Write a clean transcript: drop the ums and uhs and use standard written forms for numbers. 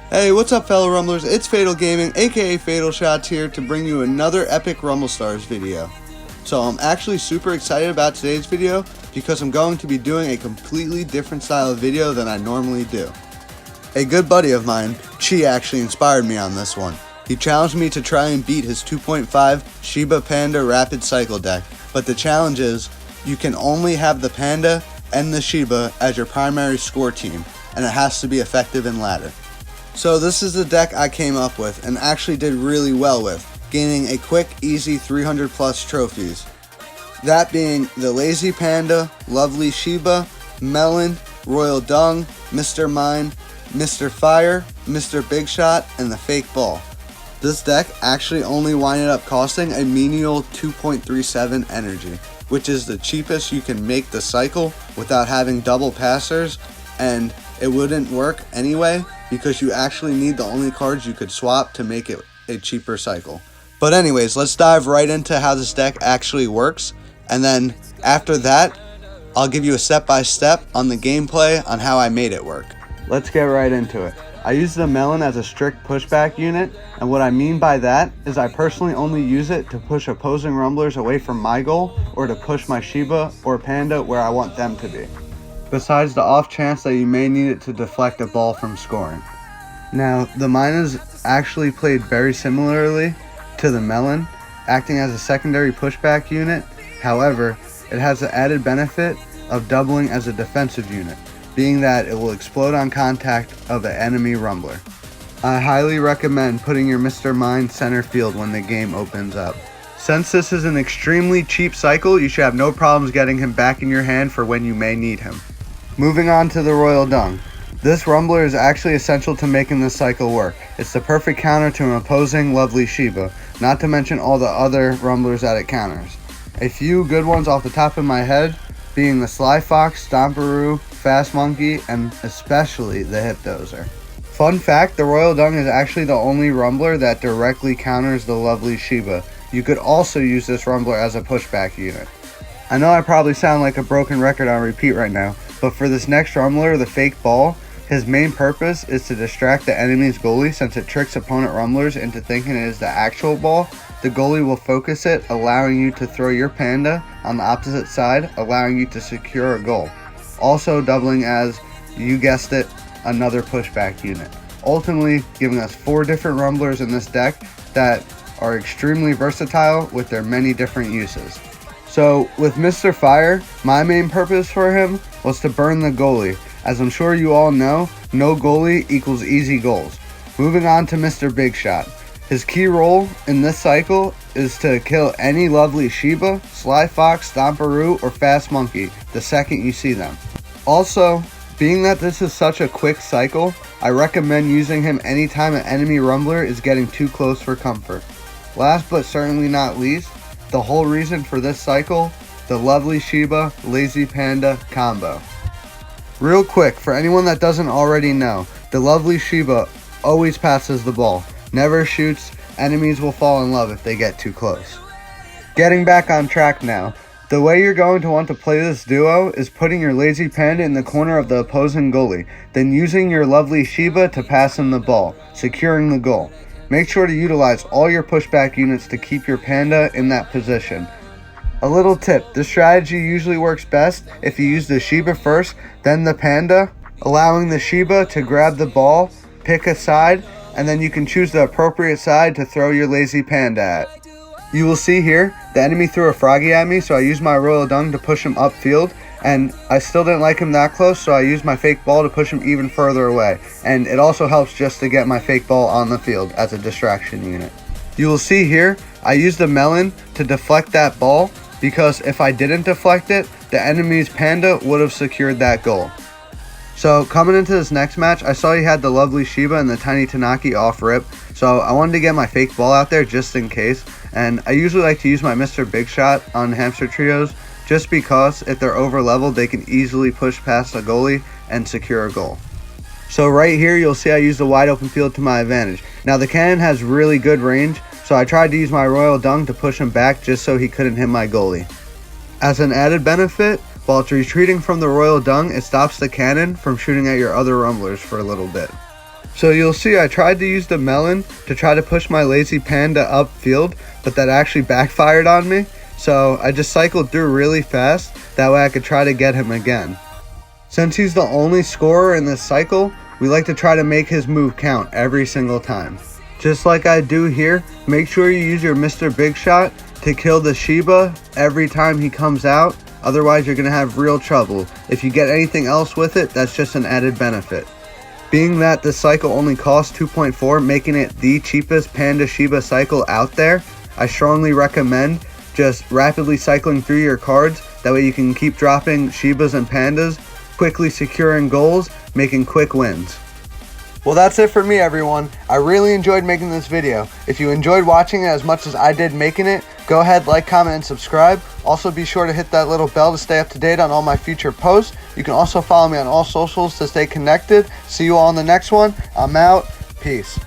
Hey, what's up fellow Rumblers? It's Fatal Gaming, aka Fatal Shots here to bring you another epic Rumble Stars video. So I'm actually super excited about today's video because I'm going to be doing a completely different style of video than I normally do. A good buddy of mine, Chi, actually inspired me on this one. He challenged me to try and beat his 2.5 Shiba Panda Rapid Cycle deck, but the challenge is you can only have the Panda and the Shiba as your primary score team, and it has to be effective in ladder. So this is the deck I came up with and actually did really well with, gaining a quick, easy 300 plus trophies. That being the Lazy Panda, Lovely Sheba, Melon, Royal Dung, Mr. Mine, Mr. Fire, Mr. Big Shot, and the Fake Ball. This deck actually only winded up costing a menial 2.37 energy, which is the cheapest you can make the cycle without having double passers, and it wouldn't work anyway because you actually need the only cards you could swap to make it a cheaper cycle. But anyways, let's dive right into how this deck actually works, and then after that, I'll give you a step-by-step on the gameplay on how I made it work. Let's get right into it. I use the Melon as a strict pushback unit, and what I mean by that is I personally only use it to push opposing Rumblers away from my goal or to push my Shiba or Panda where I want them to be, besides the off chance that you may need it to deflect a ball from scoring. Now, the Mine is actually played very similarly to the Melon, acting as a secondary pushback unit. However, it has the added benefit of doubling as a defensive unit, being that it will explode on contact of an enemy Rumbler. I highly recommend putting your Mr. Mine center field when the game opens up. Since this is an extremely cheap cycle, you should have no problems getting him back in your hand for when you may need him. Moving on to the Royal Dung. This Rumbler is actually essential to making this cycle work. It's the perfect counter to an opposing Lovely Sheba, not to mention all the other Rumblers that it counters. A few good ones off the top of my head being the Sly Fox, Stomperoo, Fast Monkey, and especially the Hypnotizer. Fun fact, the Royal Dung is actually the only Rumbler that directly counters the Lovely Sheba. You could also use this Rumbler as a pushback unit. I know I probably sound like a broken record on repeat right now, but for this next Rumbler, the Fake Ball, his main purpose is to distract the enemy's goalie since it tricks opponent Rumblers into thinking it is the actual ball. The goalie will focus it, allowing you to throw your Panda on the opposite side, allowing you to secure a goal. Also doubling as, you guessed it, another pushback unit. Ultimately giving us 4 different Rumblers in this deck that are extremely versatile with their many different uses. So with Mr. Fire, my main purpose for him was to burn the goalie. As I'm sure you all know, no goalie equals easy goals. Moving on to Mr. Big Shot. His key role in this cycle is to kill any Lovely Sheba, Sly Fox, Stomperoo, or Fast Monkey the second you see them. Also, being that this is such a quick cycle, I recommend using him anytime an enemy Rumbler is getting too close for comfort. Last but certainly not least, the whole reason for this cycle, the Lovely Sheba Lazy Panda combo. Real quick, for anyone that doesn't already know, the Lovely Sheba always passes the ball, never shoots. Enemies will fall in love if they get too close. Getting back on track now, the way you're going to want to play this duo is putting your Lazy Panda in the corner of the opposing goalie, then using your Lovely Sheba to pass him the ball, securing the goal. Make sure to utilize all your pushback units to keep your Panda in that position. A little tip, this strategy usually works best if you use the Shiba first, then the Panda, allowing the Shiba to grab the ball, pick a side, and then you can choose the appropriate side to throw your Lazy Panda at. You will see here, the enemy threw a Froggy at me, so I used my Royal Dung to push him upfield, and I still didn't like him that close, so I used my Fake Ball to push him even further away. And it also helps just to get my Fake Ball on the field as a distraction unit. You will see here, I used the Melon to deflect that ball, because if I didn't deflect it, the enemy's Panda would have secured that goal. So coming into this next match, I saw you had the Lovely Sheba and the Tiny Tanaki off rip, so I wanted to get my Fake Ball out there just in case, and I usually like to use my Mr. Big Shot on hamster trios, just because if they're over leveled, they can easily push past a goalie and secure a goal. So right here, you'll see I use the wide open field to my advantage. Now the cannon has really good range, so I tried to use my Royal Dung to push him back just so he couldn't hit my goalie. As an added benefit, while it's retreating from the Royal Dung, it stops the cannon from shooting at your other Rumblers for a little bit. So you'll see I tried to use the melon to try to push my lazy panda upfield, but that actually backfired on me. So I just cycled through really fast, that way I could try to get him again. Since he's the only scorer in this cycle, we like to try to make his move count every single time. Just like I do here, make sure you use your Mr. Big Shot to kill the Shiba every time he comes out, otherwise you're going to have real trouble. If you get anything else with it, that's just an added benefit. Being that this cycle only costs 2.4, making it the cheapest Panda Shiba cycle out there, I strongly recommend just rapidly cycling through your cards, that way you can keep dropping Shibas and Pandas, quickly securing goals, making quick wins. Well, that's it for me, everyone. I really enjoyed making this video. If you enjoyed watching it as much as I did making it, go ahead, like, comment, and subscribe. Also, be sure to hit that little bell to stay up to date on all my future posts. You can also follow me on all socials to stay connected. See you all in the next one. I'm out. Peace.